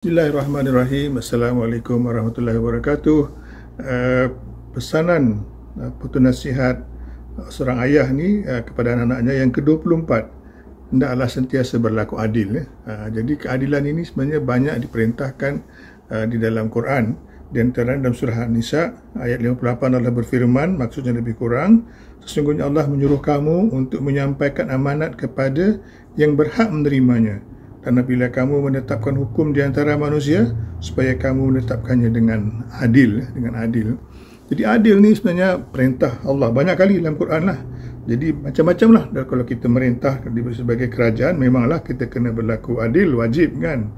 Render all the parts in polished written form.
Bismillahirrahmanirrahim. Assalamualaikum warahmatullahi wabarakatuh. Pesanan putu nasihat seorang ayah ni kepada anak-anaknya yang ke-24, hendaklah sentiasa berlaku adil. Jadi keadilan ini sebenarnya banyak diperintahkan di dalam Quran. Di antara dalam surah An-Nisa ayat 58 Allah berfirman, maksudnya lebih kurang, sesungguhnya Allah menyuruh kamu untuk menyampaikan amanat kepada yang berhak menerimanya. Dan apabila kamu menetapkan hukum di antara manusia, supaya kamu menetapkannya dengan adil. Jadi adil ni sebenarnya perintah Allah banyak kali dalam Quran lah. Jadi macam-macam lah. Dan kalau kita merintah sebagai kerajaan, memanglah kita kena berlaku adil, wajib kan.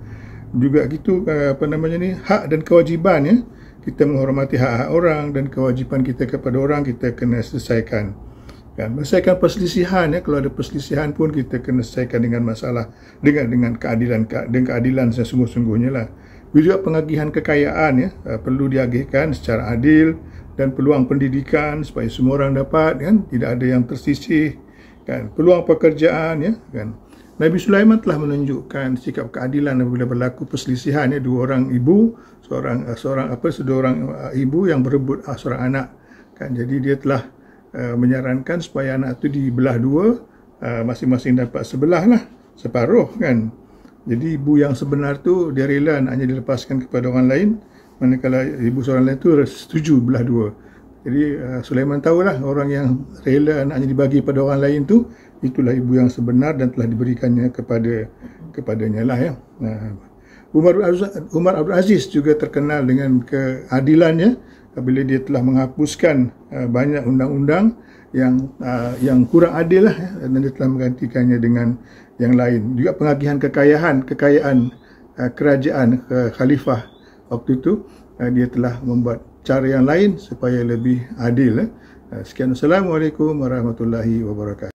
Juga gitu hak dan kewajipan ya. Kita menghormati hak-hak orang dan kewajipan kita kepada orang kita kena selesaikan. Selesaikan perselisihan ya, kalau ada perselisihan pun kita kena selesaikan dengan masalah dengan keadilan sesungguh-sungguhnya lah. Juga pengagihan kekayaan ya, perlu diagihkan secara adil, dan peluang pendidikan supaya semua orang dapat kan, tidak ada yang tersisih kan. Peluang pekerjaan ya kan. Nabi Sulaiman telah menunjukkan sikap keadilan apabila berlaku perselisihan ya, dua orang ibu, seorang ibu yang berebut seorang anak kan. Jadi dia telah menyarankan supaya anak itu dibelah dua, masing-masing dapat separuh kan. Jadi ibu yang sebenar tu dia rela anaknya dilepaskan kepada orang lain, manakala ibu seorang lain tu setuju belah dua. Jadi Sulaiman tahulah orang yang rela anaknya dibagi pada orang lain tu, itulah ibu yang sebenar dan telah diberikannya kepadanya lah ya. Umar Abdul Aziz juga terkenal dengan keadilannya apabila dia telah menghapuskan banyak undang-undang yang kurang adil lah ya, dan dia telah menggantikannya dengan yang lain. Juga pengagihan kekayaan kerajaan khalifah waktu itu, dia telah membuat cara yang lain supaya lebih adil. Sekian, Assalamualaikum warahmatullahi wabarakatuh.